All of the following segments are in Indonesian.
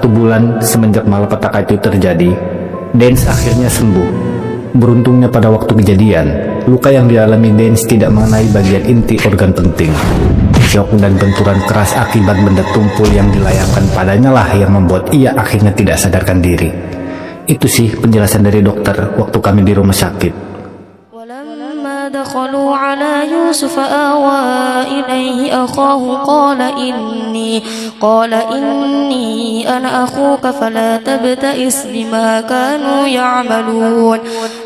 1 bulan semenjak malapetaka itu terjadi, Dance akhirnya sembuh. Beruntungnya pada waktu kejadian, luka yang dialami Dance tidak mengenai bagian inti organ penting. Syok dan benturan keras akibat benda tumpul yang dilayangkan padanya lah yang membuat ia akhirnya tidak sadarkan diri. Itu sih penjelasan dari dokter waktu kami di rumah sakit. دخلوا على يوسف آوى إليه أخاه قال إني أنا أخوك فلا تبتئس بما كانوا يعملون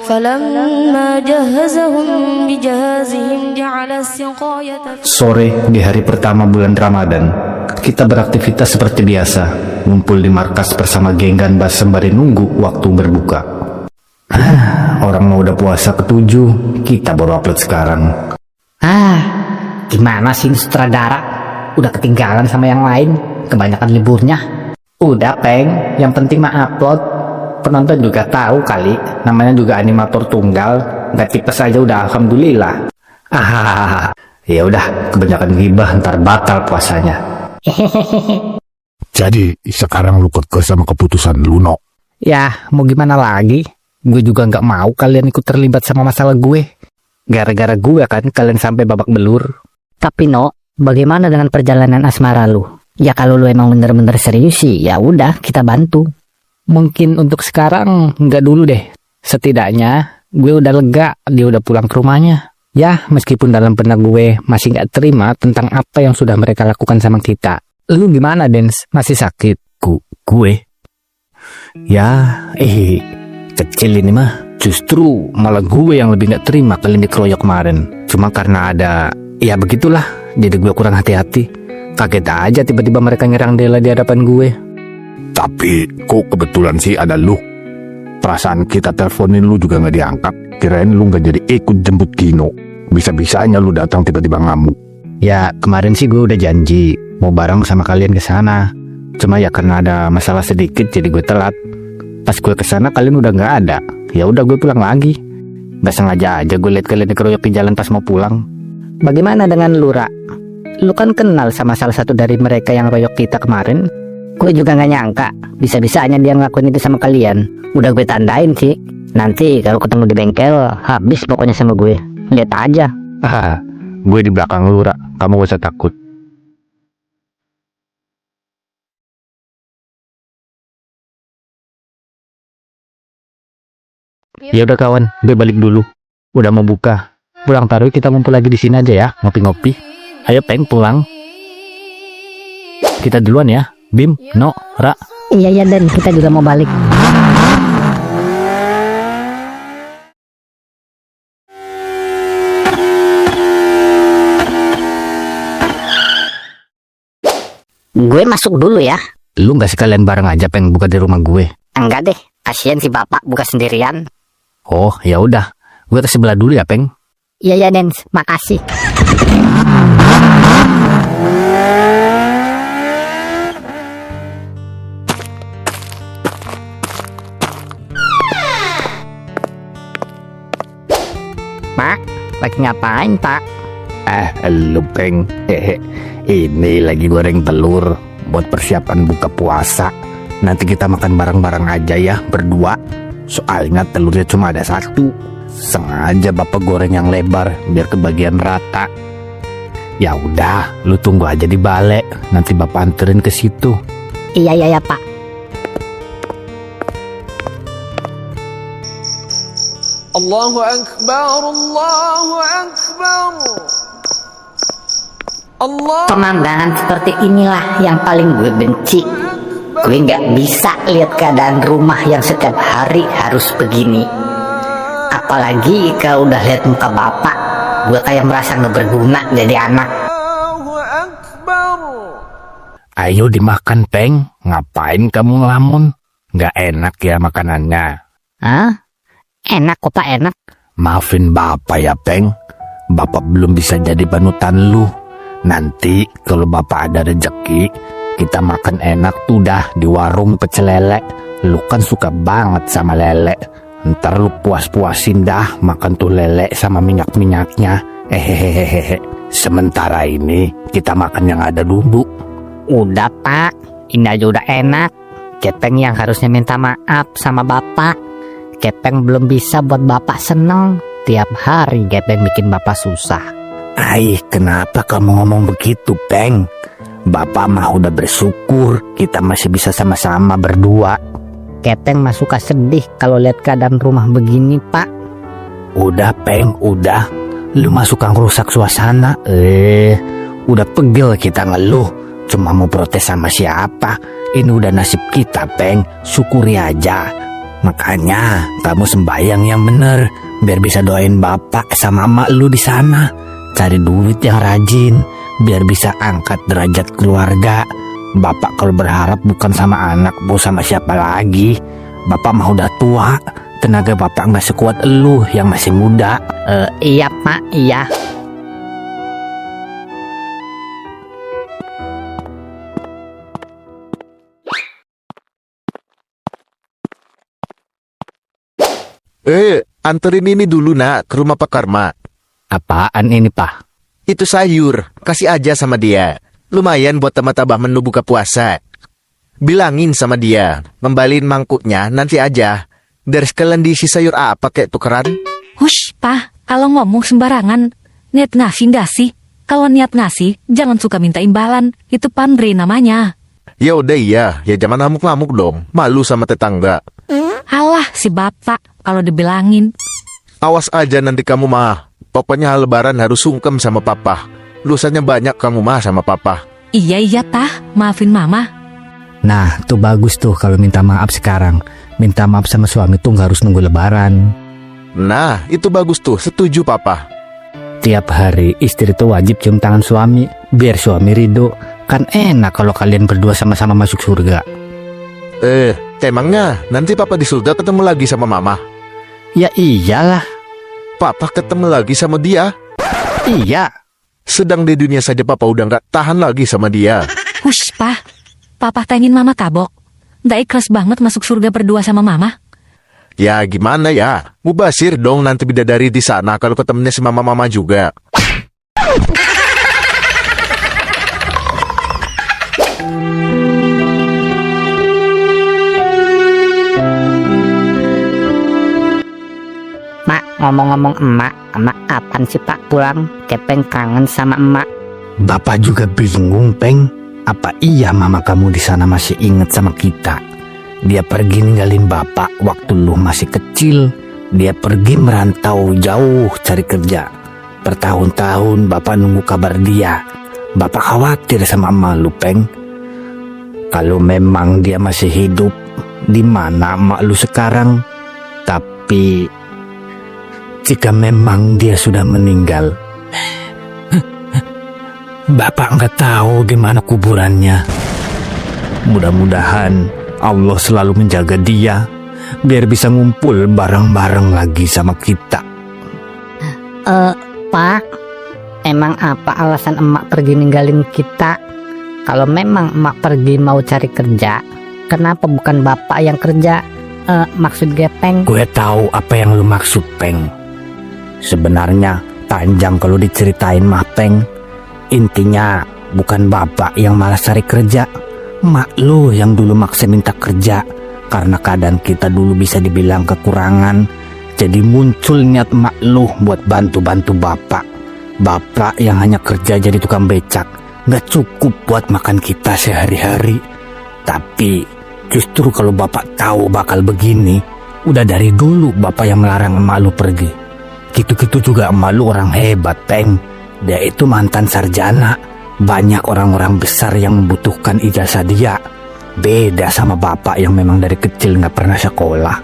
فلما جهزهم بجهازهم جعل السقاية. Sore di hari pertama bulan Ramadan, kita beraktivitas seperti biasa, ngumpul di markas bersama geng Ganbas sembari nunggu waktu berbuka. Orang mau udah puasa ke-7, kita baru upload sekarang. Gimana sih sutradara? Udah ketinggalan sama yang lain, kebanyakan liburnya. Udah Peng, yang penting mah upload. Penonton juga tahu kali, namanya juga animator tunggal, nggak tipes aja udah alhamdulillah. Ya udah, kebanyakan gibah ntar batal puasanya. Jadi sekarang lu kekeh sama keputusan lu, No? Ya, mau gimana lagi? Gue juga nggak mau kalian ikut terlibat sama masalah gue. Gara-gara gue kan kalian sampai babak belur. Tapi No, bagaimana dengan perjalanan asmara lu? Ya kalau lu emang bener-bener serius sih, ya udah kita bantu. Mungkin untuk sekarang nggak dulu deh. Setidaknya gue udah lega, dia udah pulang ke rumahnya. Ya, meskipun dalam benak gue masih nggak terima tentang apa yang sudah mereka lakukan sama kita. Lu gimana, Dens? Masih sakit? Gue? Ya, kecil ini mah. Justru malah gue yang lebih gak terima kalian dikeroyok kemarin. Cuma karena ada, ya begitulah, jadi gue kurang hati-hati. Kaget aja tiba-tiba mereka nyerang Dela di hadapan gue. Tapi kok kebetulan sih ada lu. Perasaan kita teleponin lu juga gak diangkat. Kirain lu gak jadi ikut jemput Gino. Bisa-bisanya lu datang tiba-tiba ngamuk. Ya kemarin sih gue udah janji mau bareng sama kalian ke sana. Cuma ya karena ada masalah sedikit jadi gue telat. Pas gue kesana kalian udah nggak ada. Ya udah gue pulang lagi. Nggak sengaja aja gue lihat kalian dikeroyok di jalan pas mau pulang. Bagaimana dengan lu, Ra? Lu kan kenal sama salah satu dari mereka yang royok kita kemarin. Gue juga nggak nyangka bisa-bisanya dia ngelakuin itu sama kalian. Udah gue tandain sih. Nanti kalau ketemu di bengkel, habis pokoknya sama gue. Lihat aja. Gue di belakang lu, Ra. Kamu gak usah takut. Ya udah kawan, gue balik dulu. Udah mau buka. Pulang taruh kita ngumpul lagi di sini aja ya, ngopi-ngopi. Ayo Peng pulang. Kita duluan ya. Bim, No, Ra. Iya Dan kita juga mau balik. Gue masuk dulu ya. Lu gak sekalian bareng aja Peng buka di rumah gue? Enggak deh, kasihan si bapak buka sendirian. Oh ya udah, gue ke sebelah dulu ya Peng. Iya Dens, makasih. Pak, lagi ngapain Pak? Lu Peng. Ini lagi goreng telur buat persiapan buka puasa. Nanti kita makan bareng-bareng aja ya berdua. Soalnya telurnya cuma ada 1. Sengaja bapak goreng yang lebar biar kebagian rata. Ya udah, lu tunggu aja di balai. Nanti bapak anterin ke situ. Iya Pak. Allahu Akbar, Allahu Akbar. Pemandangan seperti inilah yang paling gue benci. Gue nggak bisa lihat keadaan rumah yang setiap hari harus begini. Apalagi kalau udah lihat muka bapak, gue kayak merasa nggak berguna jadi anak. Ayo dimakan Peng. Ngapain kamu ngelamun? Nggak enak ya makanannya. Hah? Enak kok Pak, enak. Maafin bapak ya Peng. Bapak belum bisa jadi panutan lu. Nanti kalau bapak ada rezeki, kita makan enak tuh dah di warung pecel lele. Lu kan suka banget sama lele. Ntar lu puas-puasin dah makan tuh lele sama minyak-minyaknya. Hehehehe. Sementara ini kita makan yang ada dulu. Udah Pak, ini aja udah enak. Gepeng yang harusnya minta maaf sama bapak. Gepeng belum bisa buat bapak seneng. Tiap hari Gepeng bikin bapak susah. Kenapa kamu ngomong begitu, Peng? Bapak mah udah bersyukur kita masih bisa sama-sama berdua. Gepeng mah suka sedih kalau lihat keadaan rumah begini, Pak. Udah, Peng, udah. Lu mah suka ngerusak suasana. Udah pegel kita ngeluh. Cuma mau protes sama siapa? Ini udah nasib kita, Peng. Syukuri aja. Makanya kamu sembayang yang bener, biar bisa doain bapak sama emak lu di sana. Cari duit yang rajin, biar bisa angkat derajat keluarga. Bapak kalau berharap bukan sama anak, mau sama siapa lagi? Bapak mah udah tua. Tenaga bapak nggak sekuat elu yang masih muda. Iya, Pak, iya. Anterin ini dulu nak ke rumah Pak Karma. Apaan ini, Pak? Itu sayur, kasih aja sama dia. Lumayan buat tambah-tambah menu buka puasa. Bilangin sama dia, ngembaliin mangkuknya nanti aja. Dari sekalian diisi sayur apa kayak tukeran? Hush, Pak, kalau ngomong sembarangan, niat ngasih nggak sih? Kalau niat ngasih, jangan suka minta imbalan. Itu pandri namanya. Ya udah iya, ya jangan ngamuk-ngamuk dong. Malu sama tetangga. Alah, si bapak, kalau dibilangin. Awas aja nanti kamu mah. Pokoknya lebaran harus sungkem sama papa. Lusanya banyak kamu mah sama papa. Iya, tah, maafin mama. Nah, tuh bagus tuh kalau minta maaf sekarang. Minta maaf sama suami tuh nggak harus nunggu lebaran. Nah, itu bagus tuh, setuju papa. Tiap hari istri tuh wajib cium tangan suami, biar suami ridho. Kan enak kalau kalian berdua sama-sama masuk surga. Emangnya nanti papa di surga ketemu lagi sama mama? Ya iyalah. Papa ketemu lagi sama dia? Iya. Sedang di dunia saja papa udah nggak tahan lagi sama dia. Hush, Pak. Papa tanyaan mama tabok. Nggak ikhlas banget masuk surga berdua sama mama. Ya gimana ya? Mubasir dong nanti bidadari di sana kalau ketemunya sama mama juga. Mak, ngomong-ngomong emak apaan sih Pak pulang? Gepeng kangen sama emak. Bapak juga bingung, Peng. Apa iya mama kamu di sana masih inget sama kita? Dia pergi ninggalin bapak waktu lu masih kecil. Dia pergi merantau jauh cari kerja. Bertahun-tahun bapak nunggu kabar dia. Bapak khawatir sama emak lu, Peng. Kalau memang dia masih hidup, di mana emak lu sekarang? Tapi jika memang dia sudah meninggal, Bapak nggak tahu gimana kuburannya. Mudah-mudahan Allah selalu menjaga dia, biar bisa ngumpul bareng-bareng lagi sama kita. Pak, emang apa alasan emak pergi ninggalin kita? Kalau memang emak pergi mau cari kerja, kenapa bukan bapak yang kerja? Maksud Gepeng. Gue tahu apa yang lu maksud, Peng. Sebenarnya panjang kalau diceritain mah, Peng. Intinya bukan bapak yang malas cari kerja, mak lu yang dulu maksa minta kerja. Karena keadaan kita dulu bisa dibilang kekurangan, jadi muncul niat mak lu buat bantu-bantu bapak. Bapak yang hanya kerja jadi tukang becak, gak cukup buat makan kita sehari-hari. Tapi justru kalau bapak tahu bakal begini, udah dari dulu bapak yang melarang emak lu pergi. Gitu-gitu juga emak lu orang hebat, Peng. Dia itu mantan sarjana. Banyak orang-orang besar yang membutuhkan ijazah dia. Beda sama bapak yang memang dari kecil gak pernah sekolah.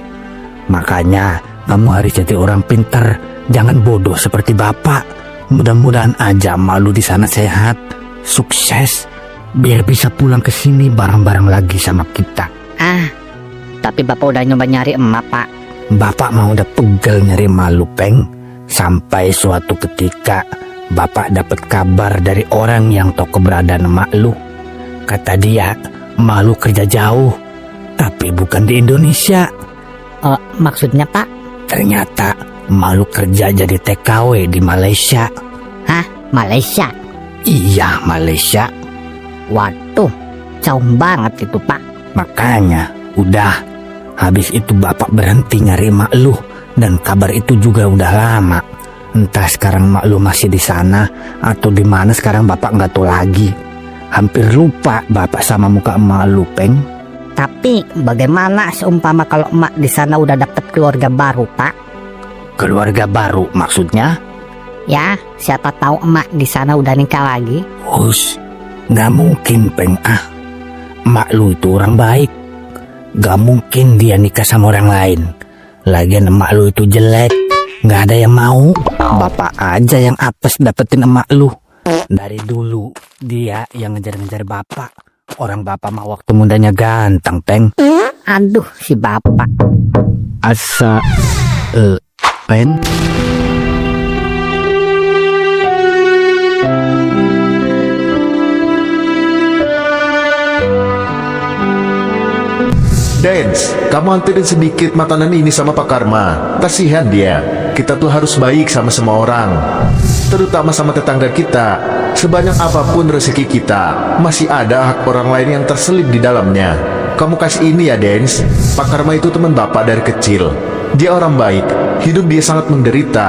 Makanya kamu harus jadi orang pintar, jangan bodoh seperti bapak. Mudah-mudahan aja malu di sana sehat, sukses, biar bisa pulang ke sini bareng-bareng lagi sama kita. Tapi bapak udah nyoba nyari emak, Pak. Bapak mau udah pegel nyari malu, Peng. Sampai suatu ketika bapak dapat kabar dari orang yang tahu keberadaan emak lu. Kata dia, emak lu kerja jauh, tapi bukan di Indonesia. Maksudnya Pak? Ternyata emak lu kerja jadi TKW di Malaysia. Hah? Malaysia? Iya, Malaysia. Waduh, jauh banget itu Pak. Makanya, udah. Habis itu bapak berhenti nyari emak lu. Dan kabar itu juga udah lama. Entah sekarang emak lu masih di sana atau di mana sekarang bapak nggak tahu lagi. Hampir lupa bapak sama muka emak lu, Peng. Tapi bagaimana seumpama kalau emak di sana udah dapet keluarga baru, Pak? Keluarga baru maksudnya? Ya, siapa tahu emak di sana udah nikah lagi. Nggak mungkin, Peng. Emak lu itu orang baik. Nggak mungkin dia nikah sama orang lain. Lagian emak lu itu jelek, nggak ada yang mau. Bapak aja yang apes dapetin emak lu. Dari dulu dia yang ngejar-ngejar bapak. Orang bapak mah waktu mudanya ganteng, Peng. Aduh, si bapak. Asa, Pen. Dance, kamu anterin sedikit makanan ini sama Pak Karma. Kasihan dia. Kita tuh harus baik sama semua orang, terutama sama tetangga kita. Sebanyak apapun rezeki kita, masih ada hak orang lain yang terselip di dalamnya. Kamu kasih ini ya, Dance. Pak Karma itu teman bapak dari kecil. Dia orang baik. Hidup dia sangat menderita.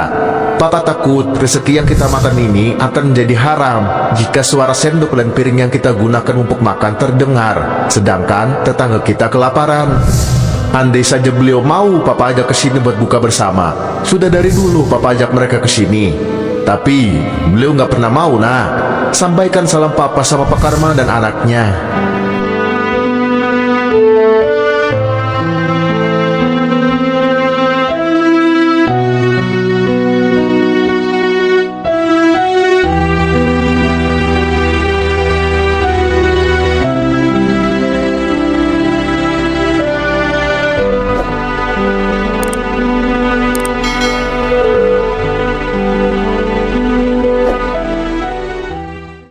Papa takut rezeki yang kita makan ini akan menjadi haram jika suara sendok dan piring yang kita gunakan untuk makan terdengar, sedangkan tetangga kita kelaparan. Andai saja beliau mau papa ajak ke sini buat buka bersama. Sudah dari dulu papa ajak mereka ke sini. Tapi beliau nggak pernah mau, nak. Sampaikan salam papa sama Pak Karma dan anaknya.